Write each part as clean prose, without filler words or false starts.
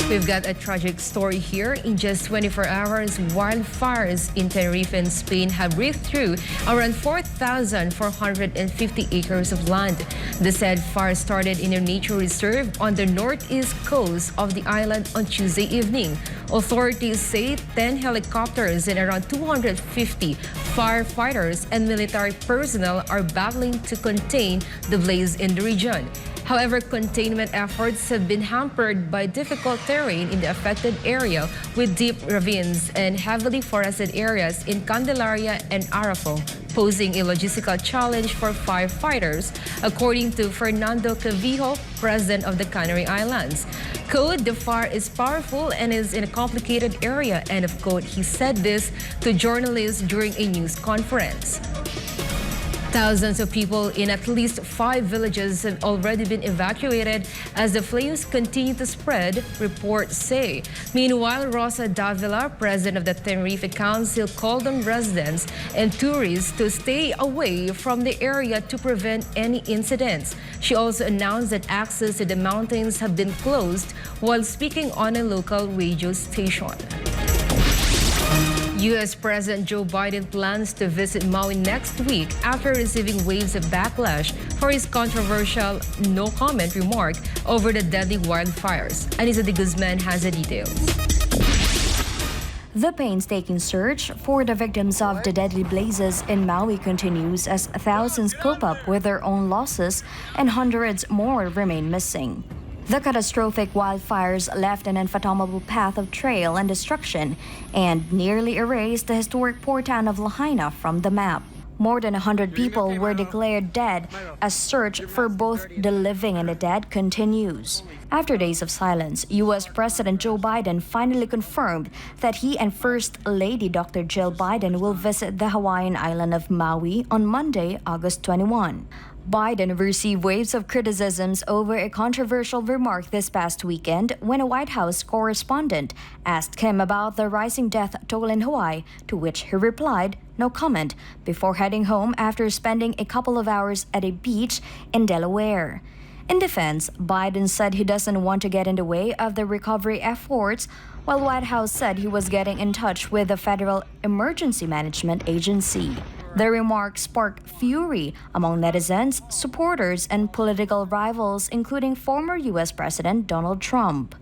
We've got a tragic story here. In just 24 hours, wildfires in Tenerife and Spain have ripped through around 4,450 acres of land. The said fire started in a nature reserve on the northeast coast of the island on Tuesday evening. Authorities say 10 helicopters and around 250 firefighters and military personnel are battling to contain the blaze in the region. However, containment efforts have been hampered by difficult terrain in the affected area with deep ravines and heavily forested areas in Candelaria and Arafo, posing a logistical challenge for firefighters, according to Fernando Clavijo, president of the Canary Islands. Quote, "The fire is powerful and is in a complicated area," end of quote. He said this to journalists during a news conference. Thousands of people in at least 5 villages have already been evacuated as the flames continue to spread, reports say. Meanwhile, Rosa Davila, president of the Tenerife Council, called on residents and tourists to stay away from the area to prevent any incidents. She also announced that access to the mountains have been closed while speaking on a local radio station. U.S. President Joe Biden plans to visit Maui next week after receiving waves of backlash for his controversial no-comment remark over the deadly wildfires. Anissa de Guzman has the details. The painstaking search for the victims of the deadly blazes in Maui continues as thousands cope up with their own losses and hundreds more remain missing. The catastrophic wildfires left an unfathomable path of trail and destruction and nearly erased the historic port town of Lahaina from the map. More than 100 people were declared dead as search for both the living and the dead continues. After days of silence, U.S. President Joe Biden finally confirmed that he and First Lady Dr. Jill Biden will visit the Hawaiian island of Maui on Monday, August 21. Biden received waves of criticisms over a controversial remark this past weekend when a White House correspondent asked him about the rising death toll in Hawaii, to which he replied, "No comment," before heading home after spending a couple of hours at a beach in Delaware. In defense, Biden said he doesn't want to get in the way of the recovery efforts, while White House said he was getting in touch with the Federal Emergency Management Agency. The remark sparked fury among netizens, supporters, and political rivals, including former U.S. President Donald Trump.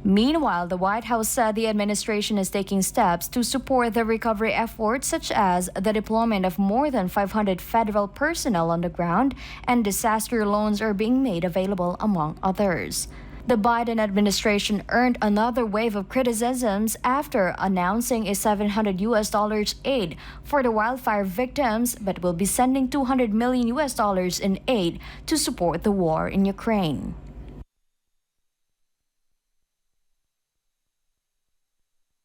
Meanwhile, the White House said the administration is taking steps to support the recovery efforts, such as the deployment of more than 500 federal personnel on the ground, and disaster loans are being made available, among others. The Biden administration earned another wave of criticisms after announcing a $700 aid for the wildfire victims, but will be sending $200 million in aid to support the war in Ukraine.